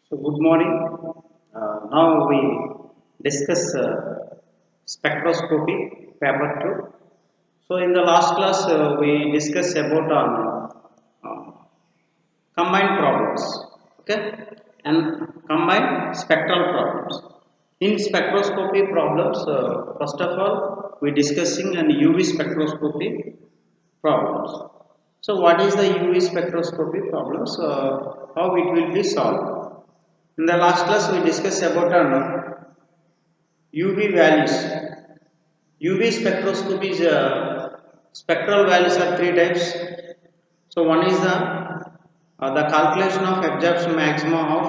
So good morning. Now we discuss spectroscopy paper 2. So in the last class we discussed about on uh, combined problems, okay, and combined spectral problems. In spectroscopy problems, first of all we discussing an UV spectroscopy problems. So what is the UV spectroscopy problems? How it will be solved? In the last class, we discussed about UV values. UV spectroscopy is spectral values are three types. So one is the calculation of absorption maximum of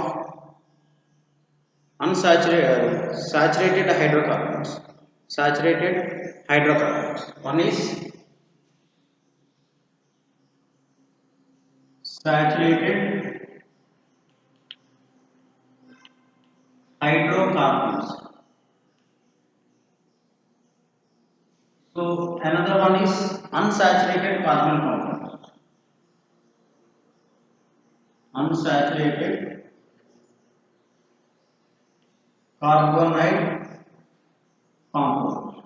unsaturated saturated hydrocarbons. Saturated hydrocarbons. One is saturated hydrocarbons. So another one is unsaturated carbon compounds. Unsaturated carbonate compound.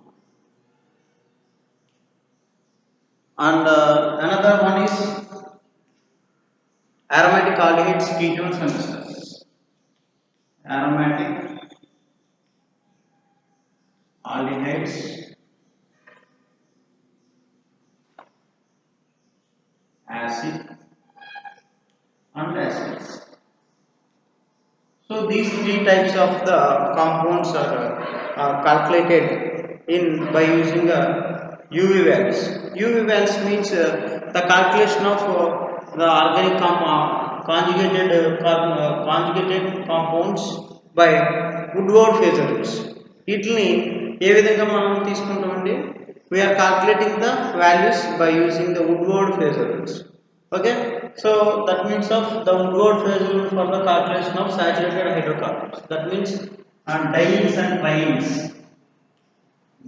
And another one is aromatic aldehydes, ketones and esters. Aromatic aldehydes, acid and acids. So these three types of the compounds are calculated in by using UV values. UV values means the calculation of the organic conjugated compounds by Woodward phase rules. వీటిని ఏ విధంగా మనం తీసుకుంటామండి? We are calculating the values by using the Woodward phase rules. Okay, so that means of the Woodward phase rule for the calculation of saturated hydrocarbons. That means dienes and trienes.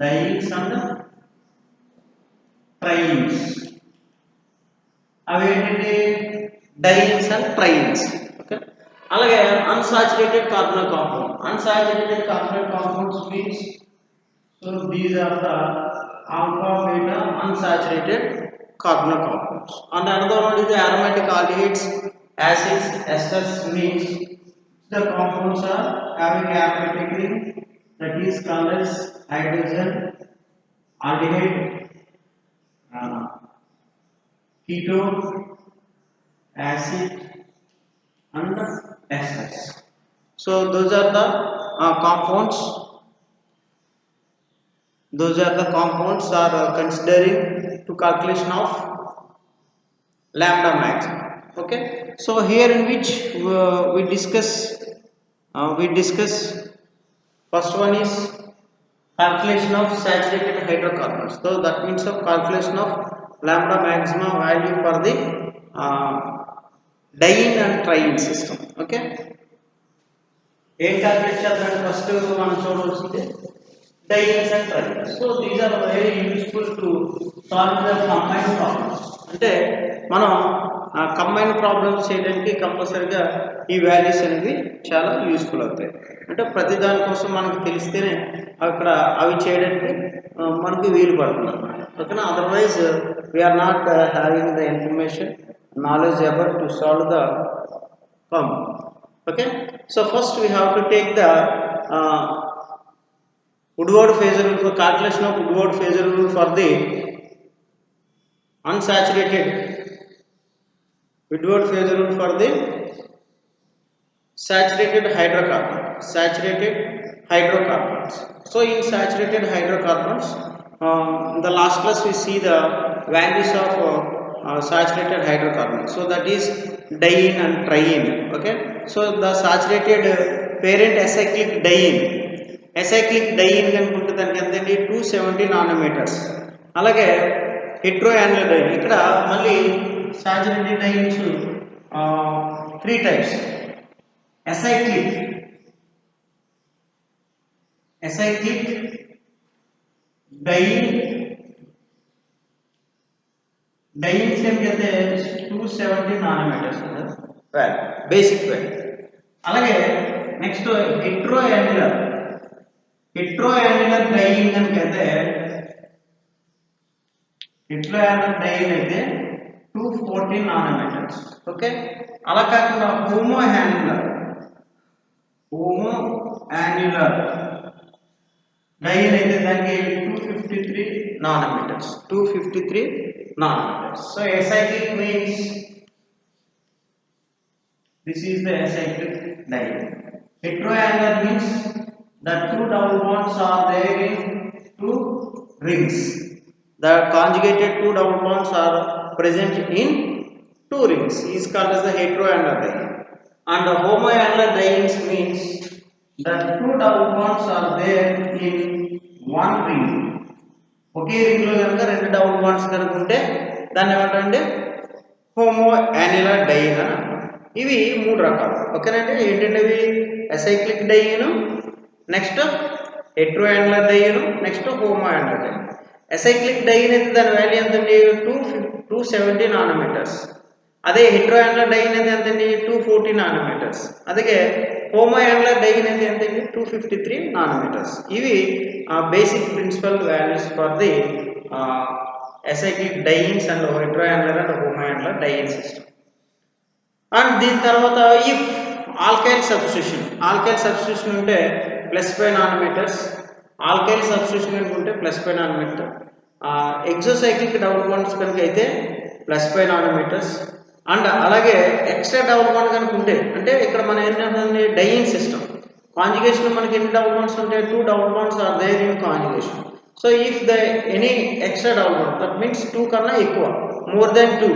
Dienes and trienes. అవి ఏంటంటే dienes and trienes. Okay, అలాగే unsaturated carbon compound. Unsaturated carbon compounds means so these are the alpha beta unsaturated carbon compounds. And another one is the aromatic aldehydes, acids, esters means the compounds are having aromatic ring, that is called as hydrogen, aldehyde, ketone, acid and esters. So those are the compounds. Those are the compounds are considering to calculation of lambda maximum. Okay, so here in which we discuss first one is calculation of saturated hydrocarbons. So that means of calculation of lambda maximum value for the diene and triene system. Okay, ఏం calculate చేద్దాం first మనం చూడవలసింది dienes and trienes. So these are very useful to solve the combined problems. అంటే మనం combine problems చేయడానికి కంపల్సరీగా ఈ values అనేవి చాలా యూస్ఫుల్ అవుతాయి. అంటే ప్రతి దానికోసం మనకు తెలిస్తేనే అక్కడ అవి చేయడానికి మనకు వీలు పడుతుంది అన్నమాట. ఓకేనా, otherwise we are not having the information knowledge about to solve the problem. Okay, so first we have to take the Woodward phase rule for calculation of Woodward phase rule for the unsaturated Woodward phase rule for the saturated hydrocarbons. So in saturated hydrocarbons, in the last class we see the values of saturated hydrocarbons. So that is diene and triene. Okay, so the saturated parent acyclic diene కనుకుంటే దానికి ఎంతండి 270 nanometres. అలాగే Hetero annular dyne, ఇక్కడ మళ్ళీ saturated dynes three types. Acyclic dynes ఏంటంటే 270 nanometres basic value. అలాగే next హెట్రోయాన్యులర్ dyeing అని అయితే హెట్రోయాన్యులర్ dyeing అయితే 214 నానోమీటర్స్. ఓకే, అలా కాకుండా హోమో యాన్యులర్ డైయింగ్ అయితే దానికి 253 nanometres. So acyclic means this is the acyclic dye. Heteroangular means the two double bonds are there in two rings. The conjugated two double bonds are present in two rings is called as the heteroangular dye. And the homoangular dye means the two double bonds are there in one ring. Okay ring లో కనుక రెండు double bonds కనుక ఉంటే దాన్ని ఏమంటారంటే homo annular dyne అని అంటారు. ఇవి మూడు రకాలు. ఓకేనండి, ఏంటంటే ఇవి acyclic diene, next hetero annular diene, next homo annular diene. Acyclic diene అయితే దాని వాల్యూ ఎంత అండి 270 నానోమీటర్స్. అదే హెట్రో యాన్యులర్ డైన్ అయితే ఎంత అండి 240 నానోమీటర్స్. అదే హోమో యాన్యులర్ డైన్ అయితే ఎంత అండి 253 నానోమీటర్స్. ఇవి basic principal values for the acyclic dienes and hetero annular and homo annular diene system. And దీని తర్వాత ఇఫ్ ఆల్కైల్ సబ్స్టిట్యూషన్ ఉంటే +5 నానోమీటర్స్, ఆల్కైల్ సబ్స్టిట్యూషన్ కనుక ఉంటే +5 నానోమీటర్, ఎగ్జోసైక్లిక్ డబుల్ బాండ్స్ కనుక అయితే +5 నానోమీటర్స్. అండ్ అలాగే ఎక్స్ట్రా డబుల్ బాండ్ కనుక ఉంటే, అంటే ఇక్కడ మనం ఏంటంటే డైయింగ్ సిస్టమ్ కాంజుగేషన్ మనకి ఎన్ని డబుల్ బాండ్స్ ఉంటాయి, 2 double bonds are there in conjugation. So if the any extra double bond that means 2 కన్నా ఎక్కువ, more than 2,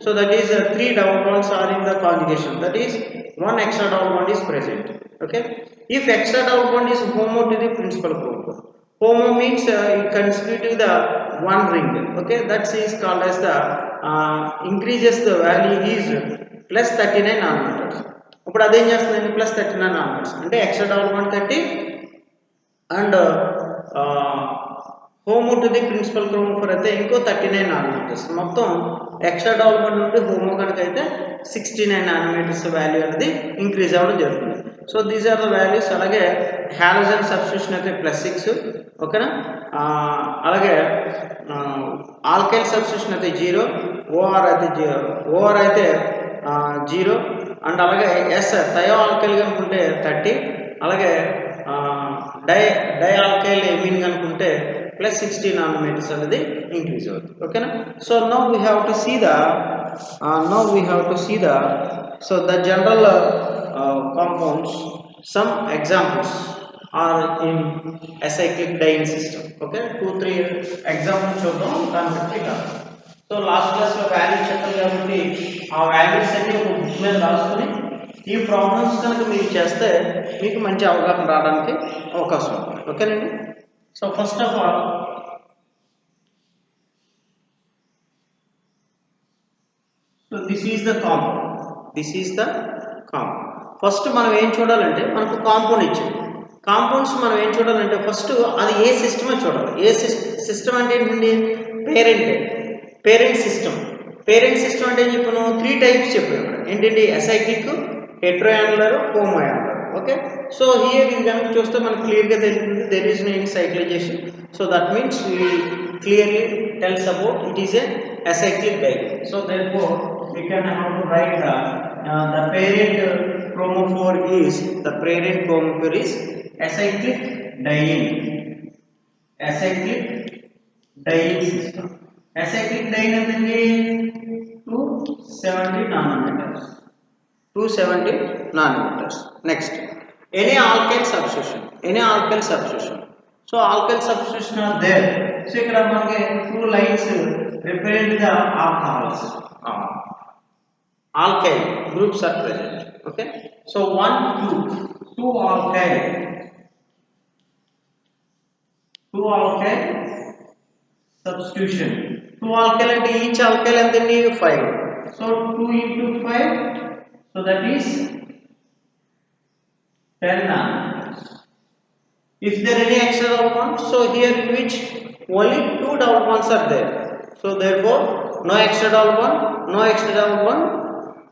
so that is 3 double bonds are in the conjugation, that is 1 extra double bond is present. Okay, if extra double bond is homo to the principal group, homo means constituting the one ring. Okay, that is called as the increases the value is +39 nanometers. ఇప్పుడు అదేం చేస్తుందండి +39 nanometers అంటే extra double bond 30 and homo to the principal chromophore అయితే ఇంకో 39 nanometers. మొత్తం extra double bond నుండి homo కనుక అయితే 69 నానోమీటర్స్ వాల్యూ అనేది ఇంక్రీజ్ అవ్వడం జరుగుతుంది. So these are the values. అలాగే హాలోజన్ సబ్స్టిట్యూషన్ అయితే +6. ఓకేనా, అలాగే ఆల్కైల్ సబ్స్టిట్యూషన్ అయితే 0, ఓఆర్ అయితే 0. అండ్ అలాగే థయో ఆల్కైల్ కనుకుంటే 30, అలాగే డై ఆల్కైల్ ఎమీన్ కనుకుంటే +60 నానోమీటర్స్ అనేది ఇంక్రీజ్ అవుతుంది. ఓకేనా, so now we have to see the so the general compounds. Some examples are in acyclic diene system. Okay, 2-3 examples చూద్దాం దాన్ని బట్టి కాదు. సో లాస్ట్ క్లాస్లో వాల్యూస్ చెప్పాలి కాబట్టి ఆ వాల్యూస్ అన్ని ఒక బుక్ మీద రాసుకొని ఈ ప్రాబ్లమ్స్ కనుక మీరు చేస్తే మీకు మంచి అవగాహన రావడానికి అవకాశం ఉంటుంది. ఓకేనండి, so first of all so this is the compound. First మనం ఏం చూడాలంటే మనకు కాంపౌండ్ ఇచ్చింది. కాంపౌండ్స్ మనం ఏం చూడాలంటే ఫస్ట్ అది ఏ సిస్టమో చూడాలి. ఏ సిస్టమ్ అంటే ఏంటండి పేరెంట్ సిస్టమ్ అంటే ఏం చెప్పాను 3 టైప్స్ చెప్పాను. ఏంటండి acyclic, hetero annular, homo annular. Okay, so here ఇది కనుక చూస్తే మనకు క్లియర్గా తెలుస్తుంది there is no any cyclization. So that means we clearly tells about it is a acyclic dye. So therefore we can have to write the parent chromophore is acyclic dyeing system. Acyclic dyeing అంటే 270 nanometres. Next any alkyl substitution. So alkyl substitution are there. So ఇక్కడ మనకి 2 lines represent the alcohols. Alkyl groups are present. Okay, so 1, 2 alkyl substitution. 2 alkyl and each alkyl and then 5. So 2 into 5, so that is 10 nanometers. If there are any extra double bonds, so here in which only 2 double bonds are there. So therefore no extra double bond,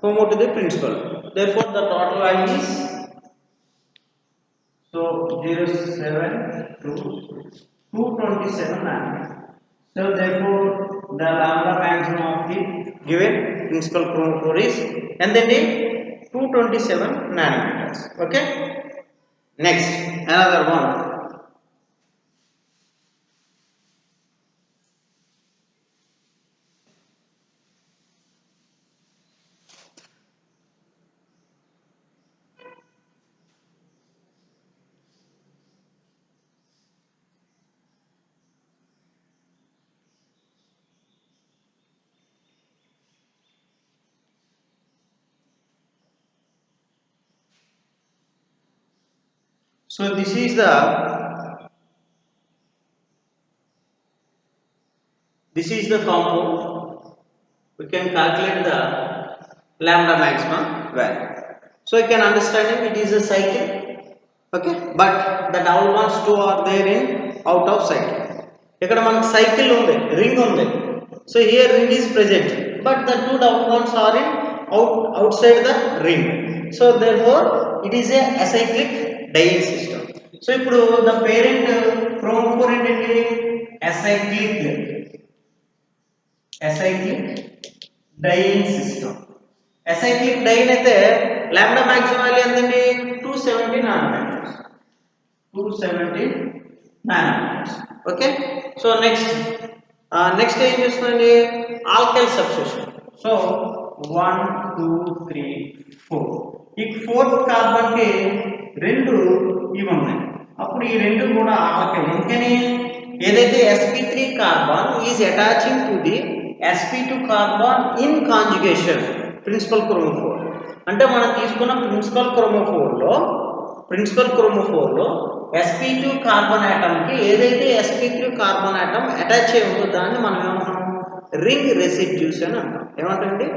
homo to the principal. Therefore the total value is So 0.7 to 227 nanometers. So therefore the lambda maximum of the given principal chromophore is and then 227 nanometers. Okay. Next, another one. So this is the compound. We can calculate the lambda maximum value. So you can understand it is a cycle. Okay, but the double bonds two are there in out of cycle. ఇక్కడ మనకు cycle ఉంది, ring ఉంది. So here ring is present, but the two double bonds are in outside the ring. So therefore it is a acyclic diene system. So ఇప్పుడు the parent chromophore ఏంటి acyclic diene system. Acyclic diene అయితే lambda maximum value ఎంతండి 270 nanometers. 270 nanometers. Okay. So next ఏం చేస్తుందండి alkyl substitution. So 1 2 3 4 ఈ fourth carbon కి రెండు ఇవి ఉన్నాయి. అప్పుడు ఈ రెండు కూడా ఆల్కైల్. ఎందుకని ఏదైతే sp3 carbon is attaching to the sp2 carbon in conjugation principal chromophore. అంటే మనం తీసుకున్న ప్రిన్సిపల్ క్రోమోఫోర్ లో sp2 కార్బన్ ఆటమ్ కి ఏదైతే sp3 కార్బన్ ఆటమ్ అటాచ్ అయి ఉందో దాన్ని మనం ఏమంటాం రింగ్ రెసిడ్యూస్ అని అంటాం. ఏమంటారండి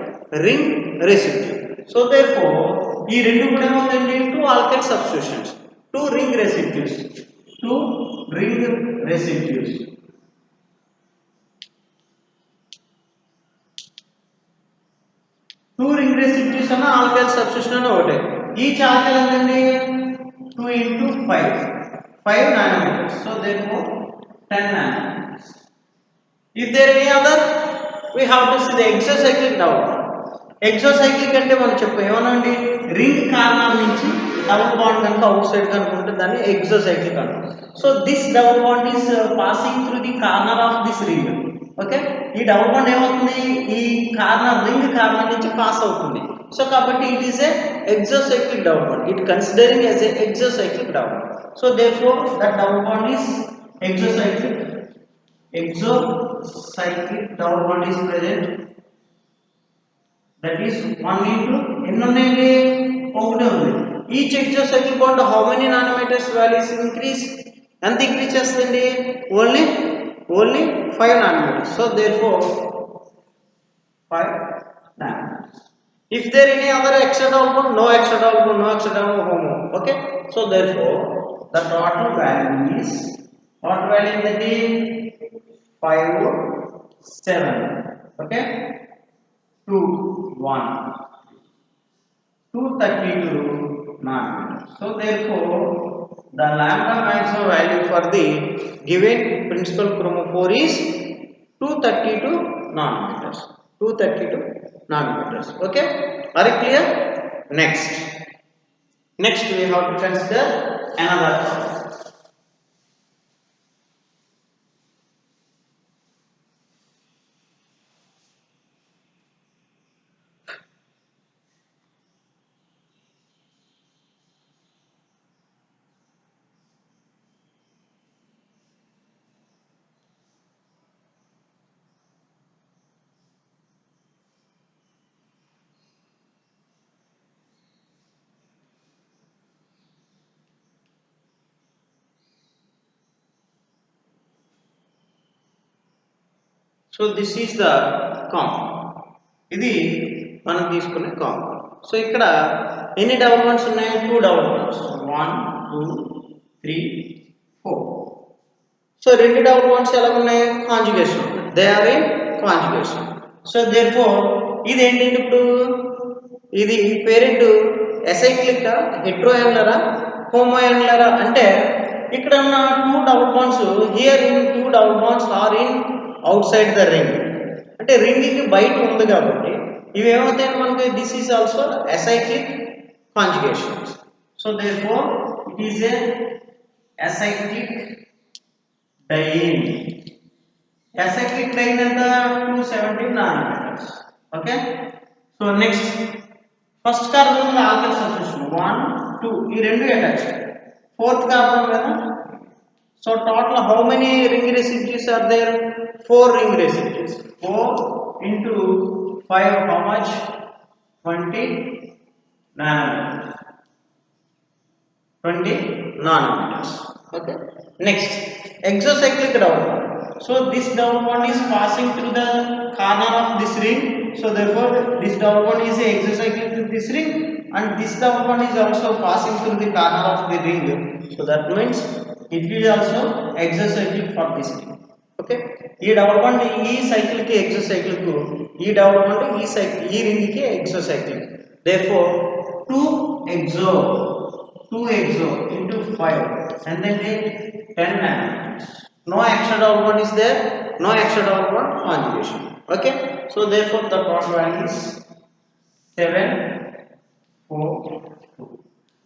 రింగ్ రెసిడ్యూ. సో దేర్ఫోర్ ఈ రెండు కూడా ఏమవుతాయండి two alkyl substitutions, two ring residues అన్న ఆల్కైల్ సబ్స్టిట్యూషన్ అని ఒకటే. ఈచ్ ఆల్కైల్ ఎంతండి 2 into 5 nanometers. So therefore 10 nanometers. If there any other, we have to see the exocyclic double bond. Exocyclic అంటే మనం చెప్పాం ఏమనండి రింగ్ కార్నర్ నుంచి డబుల్ బాండ్ కనుక అవుట్ సైడ్ కనుకుంటే దాన్ని exocyclic అంటాం. So this double bond is passing through the corner of this ring. Okay, ఈ double bond ఏమవుతుంది ఈ రింగ్ కార్నర్ నుంచి పాస్ అవుతుంది. సో కాబట్టి it is A exocyclic double bond. It considering as a exocyclic double bond. So therefore that double bond is exocyclic double bond is present. That is 1 into ఎన్ని ఉన్నాయండి ఒకటే ఉంది. Each exocyclic bond how many nanometers values increase? ఎంత increase చేస్తుంది only 5 nanometers. So therefore 5 nanometers. If there any other extra double bond, no extra double bond, homo. Okay, so therefore the total value is that is 5 7. Okay, 2 1 232 nanometers. So therefore the lambda maximum value for the given principal chromophore is 232 nanometers. 232 nanometers. Okay, are you clear? Next we have to consider another problem. So this is the compound. ఇది మనం తీసుకునే compound. So ఇక్కడ ఎన్ని double bonds ఉన్నాయి 2 double bonds 1 2 3 4. So రెండు double bonds ఎలా ఉన్నాయి conjugation ఉన్నాయి. They are in conjugation. So therefore ఇది ఏంటంటే ఇప్పుడు ఇది పేరెంట్ అసైక్లిక్ హెట్రోయాన్యులరా హోమోయాంగులర్ అంటే ఇక్కడ ఉన్న two double bonds here in two double bonds are in outside the ring అంటే రింగ్ కి బయట ఉంది కాబట్టి ఇవి ఏమవుతాయి మనకి this is also acyclic conjugations so therefore it is a acyclic diene acyclic diene ఎంత 217 nanometres okay so next first carbon మీద ఆల్కైల్ సబ్స్టిట్యూషన్ 1 2 ఈ రెండు అటాచ్ ఫోర్త్ కార్బన్ కదా so total how many ring residues are there 4 ring residues 4 into 5 how much 20 nanometers 20 nanometers okay next exocyclic double bond so this double bond is passing through the corner of this ring so therefore this double bond is exocyclic to this ring and this double bond is also passing through the corner of the ring so that means it is also exocyclic for this ring okay ఈ double bond ఈ cycle కి exocyclic ఈ double bond ఈ cycle ఈ ring కి exocyclic therefore 2 exo into 5 and then take 10 nanometers no extra double bond is there no extra double bond conjugation okay so therefore the total value is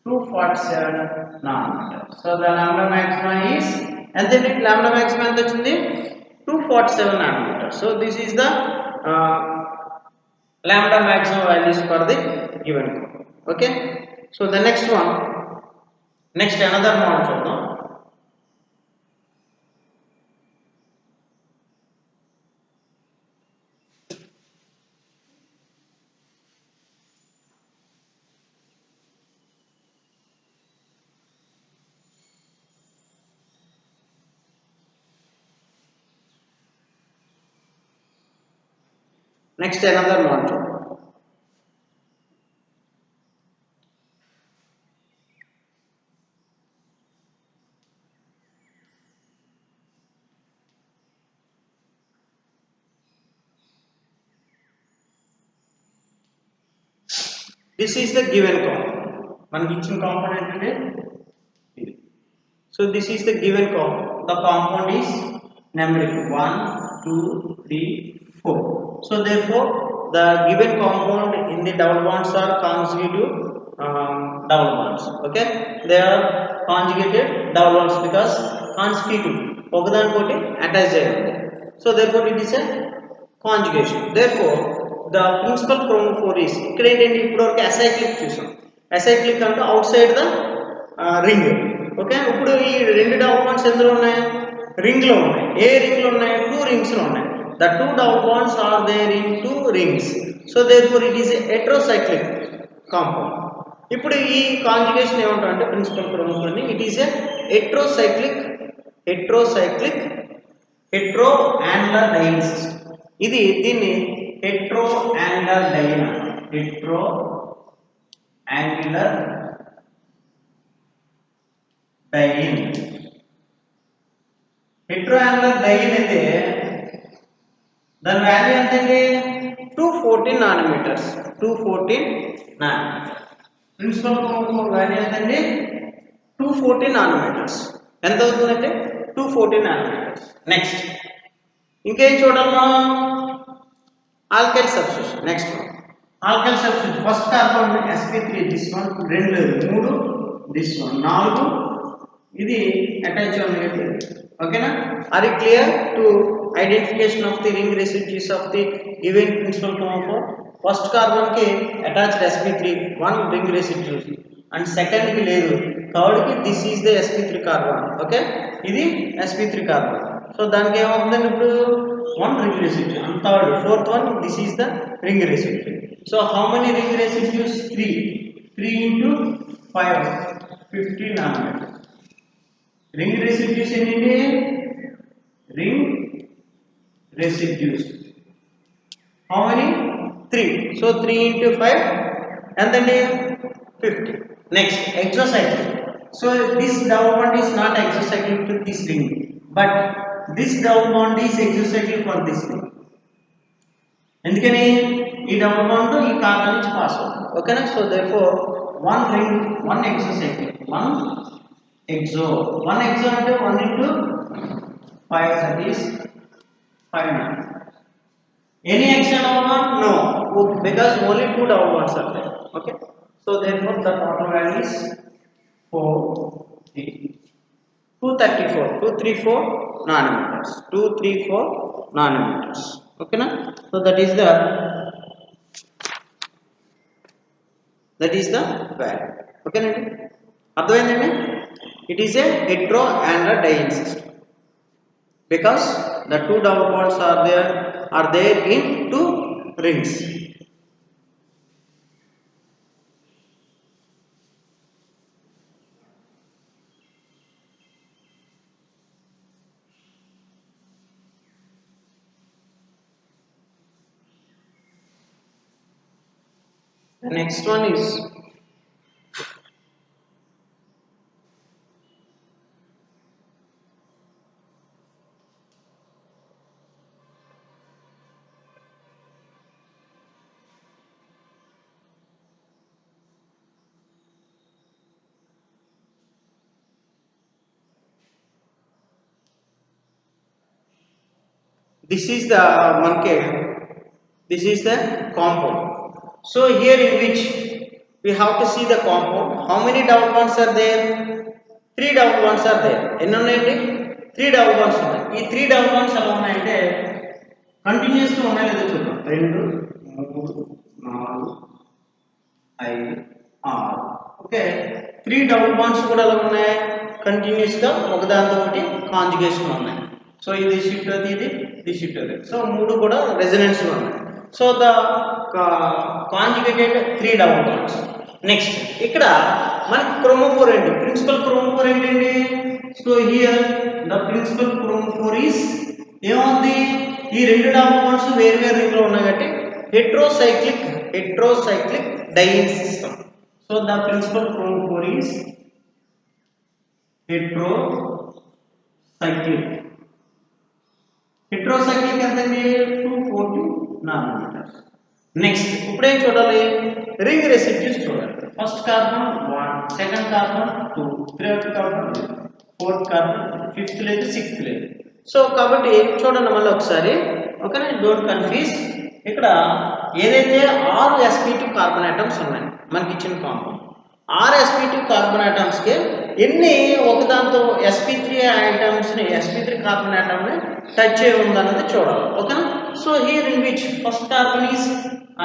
247 nanometers so the lambda maxima is and then lambda maxima ఎంత వచ్చింది 247 nanometers so this is the lambda maximum values for the given code okay so the next one next another model చూద్దాం next another model this is the given component మనకి ఇచ్చిన component అంటే so this is the given component the compound is numeric 1 2 3 4 so therefore the given compound in the double bonds are conjugative double bonds okay they are conjugated double bonds because constitutive ఒకదానికొకటి attach అయ్యి ఉంది so therefore it is a conjugation therefore the principal chromophore is ఇక్కడ ఏంటంటే ఇప్పటివరకు acyclic చూసాం acyclic అంటే out side the ring okay ఇప్పుడు ఈ రెండు డబుల్ బాండ్స్ ఎందులో ఉన్నాయి రింగ్ లో ఉన్నాయి ఏ రింగ్ లో ఉన్నాయి 2 రింగ్స్ లో ఉన్నాయి the two double bonds are there in 2 rings so therefore it is a heterocyclic compound ఇప్పుడు ఈ కాంజుగేషన్ ఏమంటారంటే ప్రిన్సిపల్ క్రోమోఫోర్ ని it is A heterocyclic hetero angular diene system ఇది దీన్ని hetero angular diene hetero angular diene hetero angular diene అయితే దాని value ఎంత అండి 214 nanometers 214 nanometer principal chromophore value ఎంత అండి 214 నానోమీటర్స్ ఎంత అవుతుందంటే 214 నానోమీటర్స్ నెక్స్ట్ ఇంకేం చూడాలి మనం alkyl substitution next alkyl substitution first carbon sp3 this one 2 3 this one 4 ఇది అటాచ్ ఉంది ఓకేనా are you clear to identification of the ring residues of the given principal chromophore first carbon ki attached sp3 one ring residue and second ki ledu third ki this is the sp3 carbon okay idi sp3 carbon so daniki em avundandi ippudu one ring residue and third fourth one this is the ring residue so how many ring residues 3 into 5 50 nanometer ring residues enni ring residues how many 3 so 3 into 5 and then 50 next exocyclic so this double bond is not exocyclic to this ring but this double bond is exocyclic for this ring ఎందుకని ఈ double bond ఈ carbon నుంచి pass అవుతుంది ఓకేనా so therefore one ring, one exocyclic, one exo అంటే 1 into 5, that is 5 nanometers. Any extra double bond? No, because only 2 double bonds are there. Okay, so therefore the total value is 234 nanometers. 234 nanometers. Okay, na? So that is the value. Okay, na? అర్థమైందండి? It is a hetero and a diene system because the 2 double bonds are there in 2 rings. The next one is this is the this is the compound. So here in which we have to see the compound. How many double bonds are there? 3 double bonds are there. ఎన్ని ఉన్నాయండి? 3 double bonds ఉన్నాయి. ఈ 3 double bonds ఎలా ఉన్నాయంటే continuous గా ఉన్నాయో లేదో చూద్దాం. 2 3 4 5 6. ఓకే, 3 double bonds కూడా ఎలా ఉన్నాయి? కంటిన్యూస్ గా ఒకదానితో ఒకటి కాంజుగేషన్ ఉన్నాయి. సో ఇది షిఫ్ట్ అవుతుంది, ఇది షిఫ్ట్ అవుతుంది. సో మూడు కూడా రెజొనెన్స్ లో ఉన్నాయి. So the conjugated 3 double bonds. Next ఇక్కడ మనకి క్రోమోఫోర్ ఏంటి? ప్రిన్సిపల్ క్రోమోఫోర్ ఏంటండి? So here the principal chromophore is ఏమవుతుంది? ఈ 2 double bonds వేరు వేరు రింగ్ లో ఉన్నాయి కాబట్టి heterocyclic diene system. So the principal chromophore is heterocyclic. Heterocyclic ఎంతండి? 240 nanometers. నెక్స్ట్ ఇప్పుడు ఏం చూడాలి? రింగ్ రెసిడ్యూస్ చూడాలి. First carbon 1, second carbon 2, third carbon 3, fourth carbon, fifth లేదు, సిక్స్త్ లేదు. సో కాబట్టి చూడండి మళ్ళీ ఒకసారి. ఓకేనా, డోంట్ కన్ఫ్యూజ్. ఇక్కడ ఏదైతే 6 sp2 కార్బన్ ఆటమ్స్ ఉన్నాయి మనకి ఇచ్చిన కాంపౌండ్, 6 sp2 కార్బన్ ఆటమ్స్ కి ఎన్ని ఒకదాంతో sp3 ఆటమ్స్ ని sp3 కార్బన్ ఆటమ్ ని టచ్ అయి ఉందన్నది చూడాలి. ఓకేనా, so here in which first carbon is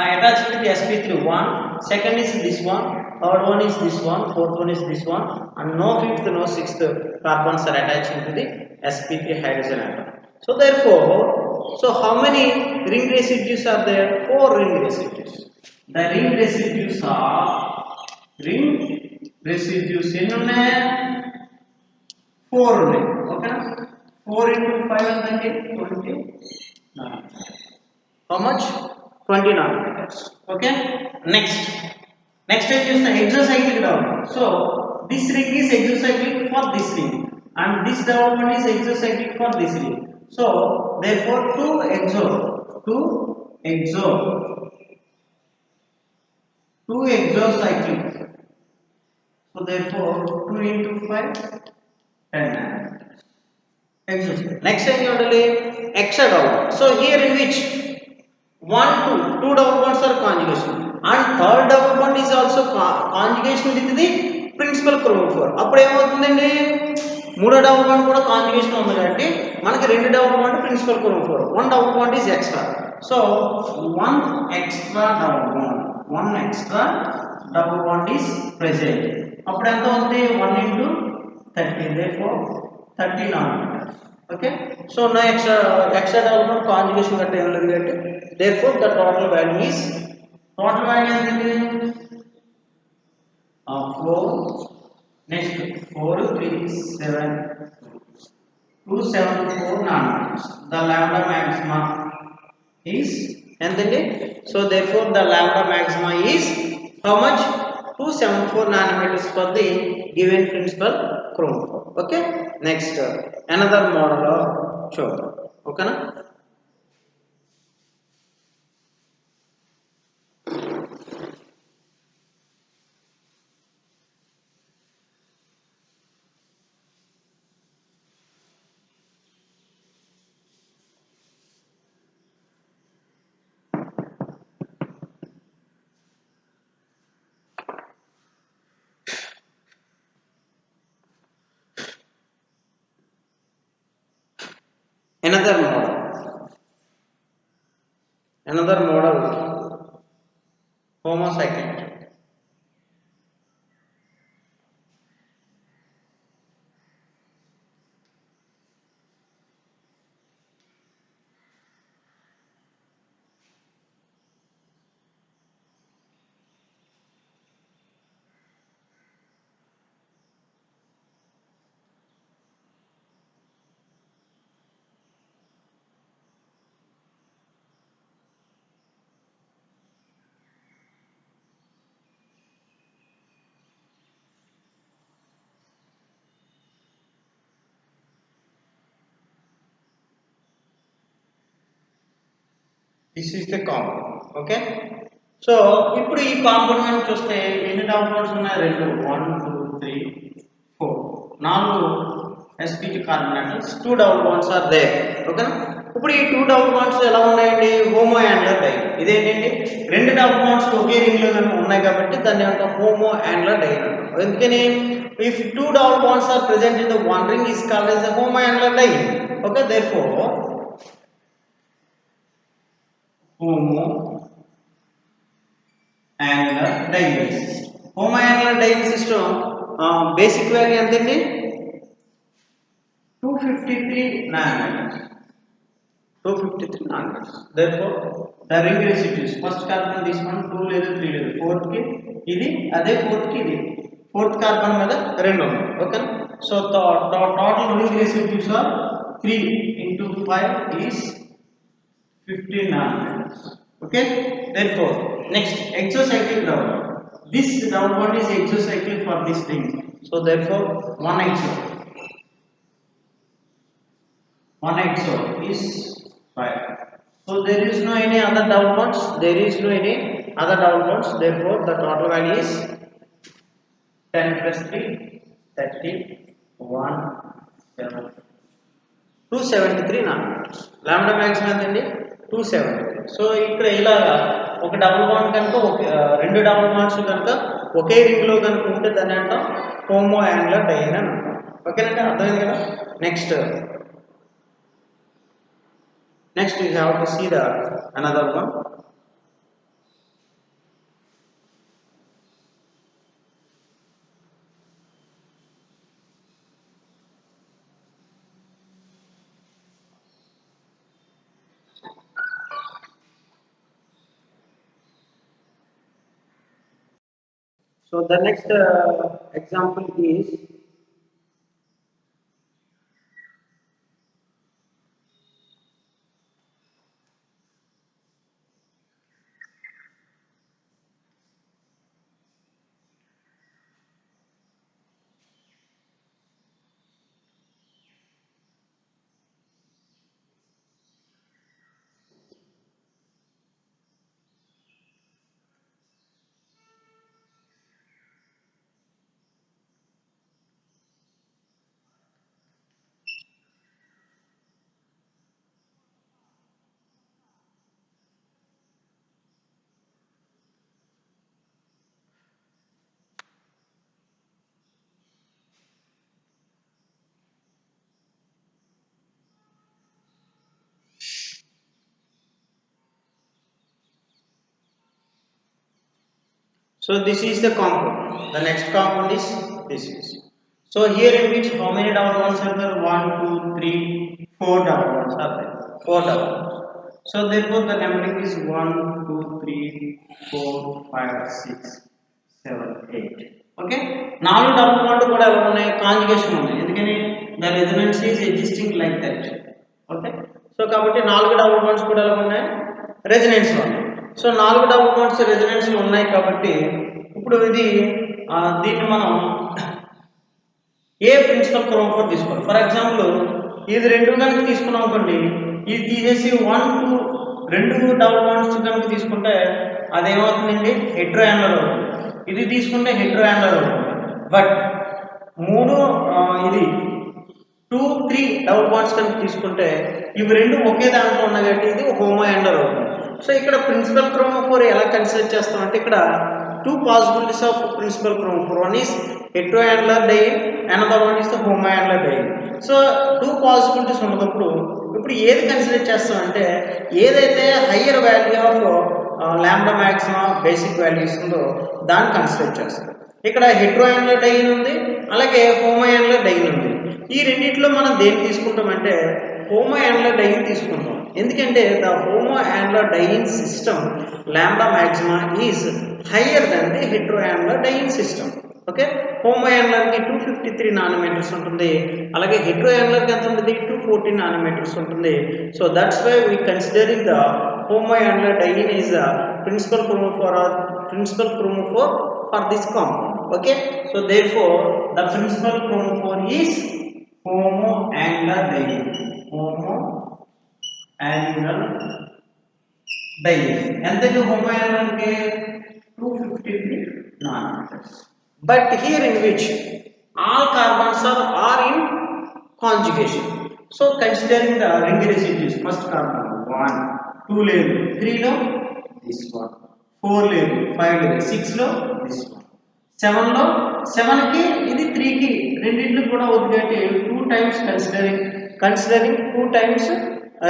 attached with sp3 1, second is this one, third one is this one, fourth one is this one, and no fifth no sixth carbons are attached to the sp3 hydrogen atom. So therefore, so how many ring residues are there? 4 ring residues. The ring residues ఎన్ని ఉన్నాయి? 4 ఉన్నాయి. Okay, 4 into 5 ఎంతండి? 20. How much? 20 nanometers. Okay, next ఏం చూస్తాం? exocyclic development. So this ring is exocyclic for this ring and this development is exocyclic for this ring. So therefore 2 exocyclic. So therefore 2 into 5 10 nanometers. Exocyclic. Next time you only extra development. So here in which 2 double bonds are conjugation and third double bond is also conjugation with the principal chromophore. అప్పుడు ఏమవుతుందండి? మూడో double bond కూడా conjugation ఉంది కాబట్టి మనకి 2 double bond principal chromophore, 1 double bond is extra. So 1 extra double bond is present. అప్పుడు ఎంత అవుతుంది? 1 into 30, therefore 30 nanometers. Okay, so no extra double bond conjugation గట్ట ఏం లేదు కాబట్టి therefore the total value is ఏంటండి? 4. Next 4 3 7 274 nanometers. The lambda maxima is ఎంతండి? So therefore the lambda maxima is how much? 274 nanometers for the given principal chromophore. Okay, next another model of చూద్దాం. ఓకేనా? another model homocyclic. This is the compound. Okay. So ఇప్పుడు ఈ compound మనం చూస్తే ఎన్ని double bonds ఉన్నాయి? 2 1 2 3 4 4 sp2 carbon 2 double bonds are there. ఓకేనా? ఇప్పుడు ఈ 2 డబుల్ బాండ్స్ ఎలా ఉన్నాయండి? Homo annular diene. ఇదేంటండి? 2 డబుల్ బాండ్స్ ఒకే రింగ్ లో ఉన్నాయి కాబట్టి దాన్ని అంటాం హోమో యాంగులర్ డై అంటాం. ఎందుకని? if 2 double bonds are present in the one ring is called as a homo angular dye. Okay, therefore homo angular dye system. Homo angular dye system basic value entandi 253 nanometers. 253 nanometers. Therefore the ring residues first carbon this one 2 లేదు 3 లేదు 4th కి ఇది అదే 4th కి ఇది 4th carbon మీద రెండు ఉన్నాయి. Okay, so total ring residues are 3 into 5 is 15 nanometers. Okay, therefore next exocyclic double bond. This double bond is exocyclic for this ring, so therefore one exo is 5. So there is no any other double bonds, therefore the total value is 10 plus 3 31 7 273 nanometers. Lambda maximum ఎంతండి? 273. So ఇక్కడ ఇలాగా ఒక double bond కనుక రెండు double bonds కనుక ఒకే ring లో కనుక ఉంటే దాన్ని అంటాం హోమో యాంగులర్ డై అని అంటాం. ఓకేనండి, అర్థమైంది కదా? Next you have to see the another one. So the next example is so this is the compound. The next compound is this is. So here in which how many double bonds are there? 1 2 3 4 double bonds are there. 4 double bonds. So therefore the numbering is 1 2 3 4 5 6 7 8. Okay, 4 double bond కూడా ఎలా ఉన్నాయి? Conjugation ఉంది. ఎందుకని? the resonance is existing like that. Okay, so కాబట్టి 4 double bonds కూడా ఎలా ఉన్నాయి? Resonance ఉన్నాయి. సో 4 డబుల్ బాండ్స్ రెజొనెన్స్ ఉన్నాయి కాబట్టి ఇప్పుడు దీన్ని మనం ఏ ప్రిన్సిపల్ క్రోమోఫోర్ తీసుకోవాలి. ఫర్ ఎగ్జాంపుల్ ఇది 2 కనుక తీసుకున్నాం అనుకోండి, ఇది తీసేసి 1 2 2 డబుల్ బాండ్స్ కనుక తీసుకుంటే అదేమవుతుందండి? హెట్రో యాంగులర్ అవుతుంది. ఇది తీసుకుంటే హెట్రో యాంగులర్ అవుతుంది. బట్ 3 ఇది 2 3 డబుల్ బాండ్స్ కనుక తీసుకుంటే ఇవి రెండు ఒకే దాంట్లో ఉన్నాయి కాబట్టి ఇది హోమో యాంగులర్ అవుతుంది. సో ఇక్కడ ప్రిన్సిపల్ క్రోమోఫోర్ ఎలా కన్సిడర్ చేస్తామంటే ఇక్కడ two possibilities of principal chromophore. One is heteroannular diene, another one is the homoannular diene. So two possibilities ఉన్నప్పుడు ఇప్పుడు ఏది కన్సిడర్ చేస్తామంటే ఏదైతే higher value of lambda మ్యాక్సిమా basic values ఉందో దాన్ని కన్సిడర్ చేస్తాం. ఇక్కడ హెటెరోయాన్యులర్ డైన్ ఉంది, అలాగే హోమోయాన్యులర్ డైన్ ఉంది. ఈ రెండిట్లో మనం దేన్ని తీసుకుంటామంటే హోమోయాన్యులర్ డైన్ తీసుకుంటాం. ఎందుకంటే the homoannular diene system lambda maxima is higher than the heteroannular diene system. Okay, హోమోయాన్యులర్కి 253 నానోమీటర్స్ ఉంటుంది, అలాగే హెటెరోయాన్యులర్కి ఎంత ఉంటుంది 214 నానోమీటర్స్ ఉంటుంది. So that's why we considering the homoannular diene is the principal chromophore or principal chromophore for this compound. Okay, so therefore the principal chromophore is homoannular diene. Homoannular diene. And then the homoannular ke 253 nanometers. But here in which all carbons are in conjugation. So considering the ring residues, first carbon 1, 2 లేదు, 3 లో this one, 4 లేదు, 5 లేదు, 6 లో this one, 7 లో 7 కి ఇది 3 కి రెండిట్లు కూడా వదిలేటి 2 times considering 2 times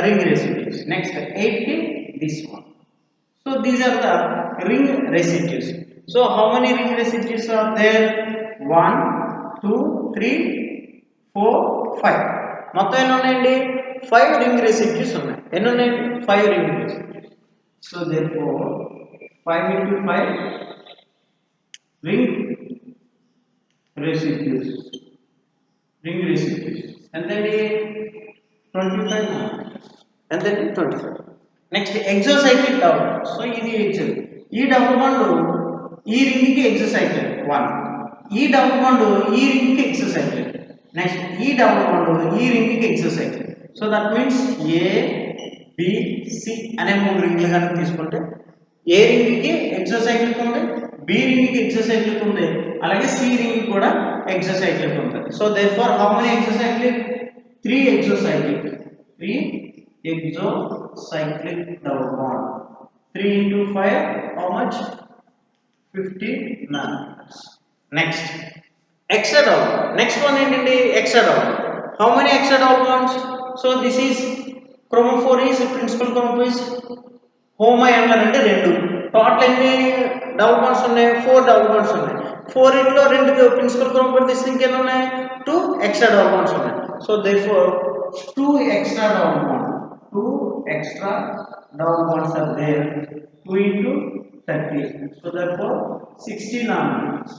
ring residues. Next 8 కి this one. So these are the ring residues. So how many ring residues are there? 1, 2, 3, 4, 5. మొత్తం ఎన్ని ఉన్నాయండి? 5 ring residues ఉన్నాయి. ఎన్ని ఉన్నాయండి? 5 ring residues. So therefore 5 into 5 ring residues. And then 25 and then 25. Next exocyclic double bond. So ఇది ఈ double bond ఈ ring కి ఎక్సోసైక్లిక్ 1, ఈ డబుల్ బాండ్ ఈ రింగ్ కి ఎక్సోసైక్లిక్, నెక్స్ట్ ఈ డబుల్ బాండ్ ఈ రింగ్ కి exocyclic. So that means A B C అనే 3 రింగ్లు కనుక తీసుకుంటే ఏ రింగ్ కి ఎక్సోసైక్లిక్ ఉంది, బి రింగ్ కి ఎక్సోసైక్లిక్ ఉంది, అలాగే సి రింగ్ కూడా ఎక్సోసైక్లిక్ ఉంది. So therefore how many exocyclic? 3 exocyclic double bond. 3 into 5 how much? 50 nanometers. Next extra double bond. Next one ఏంటండి? extra double bond. How many extra double bonds? So this is chromophore is principal chromophore is homoannular అంటే 2. Total ఎన్ని double bonds ఉన్నాయి? 4 double bonds ఉన్నాయి. 4 ఇంట్లో 2 principal chromophore తీస్తే ఇంకెన్ని ఉన్నాయి? 2 extra double bonds ఉన్నాయి. So therefore 2 extra double bonds are there. 2 into 30. So therefore 60 nanometers.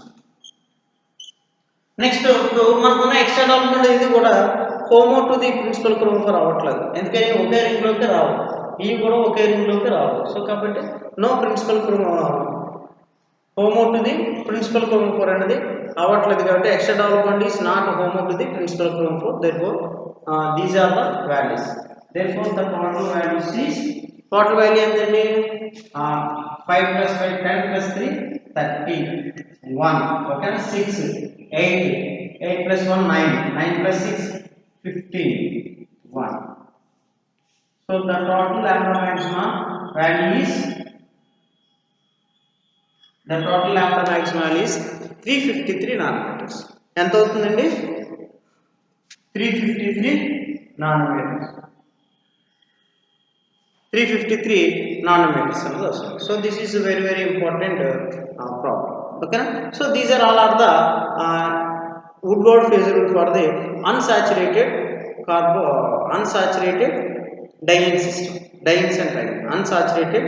Next ఇప్పుడు మనకున్న ఎక్స్ట్రా డబుల్ బాండ్ ఇది కూడా homo to the principal chromophore అవ్వట్లేదు, ఎందుకని ఒకే రింగ్ లోకి రావు, ఇవి కూడా ఒకే రింగ్ లోకి రావు. సో కాబట్టి no principal homo to the principal chromophore అనేది అవ్వట్లేదు, కాబట్టి extra double bond is not homo to the principal chromophore. Therefore these are the values. Therefore the total values is total value ఎంతండి? 5 plus 5 10 plus 3 31. Okay, 6 8 8 plus 1 9 9 plus 6 51. So the total lambda maxima value is 353 nanometers. ఎంత అవుతుందండి? 353 nanometers. 353 nanometers అనేది వస్తుంది. So this is a very important problem. Okay, so these are all are the Woodward phase rule for the unsaturated diene system. Dienes and unsaturated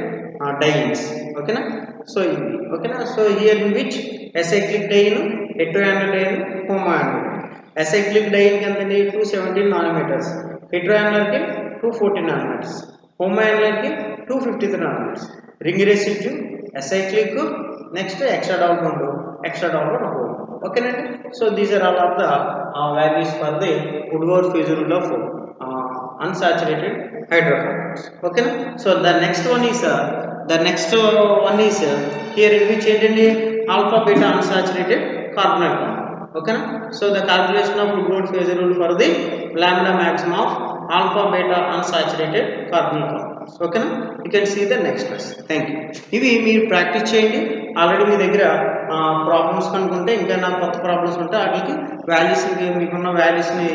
dienes. Okay na? So so here in which acyclic diene, heteroannular diene, homoannular. Acyclic diene ki antandi 217 nanometers, heteroannular ki 214 nanometers, homoannular ki 253 nanometers. Ring residue, acyclic, next extra double bond home. Okay na? So these are all of the values for the Woodward phase rule of unsaturated hydrocarbons. Okay na? So the next one is here in which ఏంటండి? alpha beta unsaturated carbonyl compound. Okay na? So the calculation of Woodward phase rule for the lambda maximum of alpha beta unsaturated carbon compounds. ఓకేనా? You can see the next class. Thank you. ఇవి మీరు practice చేయండి. Already మీ దగ్గర problems కనుకుంటే ఇంకా నా కొత్త problems ఉంటే వాటికి వాల్యూస్ మీకున్న వాల్యూస్ని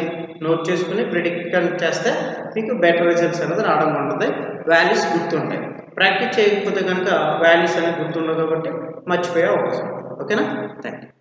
నోట్ చేసుకుని ప్రిడిక్ట్ చేస్తే మీకు బెటర్ రిజల్ట్స్ అనేది రావడం ఉంటుంది. వాల్యూస్ గుర్తుంటాయి. ప్రాక్టీస్ చేయకపోతే కనుక వాల్యూస్ అనేది గుర్తుండవు కాబట్టి మర్చిపోయే అవకాశం. ఓకేనా? Thank you.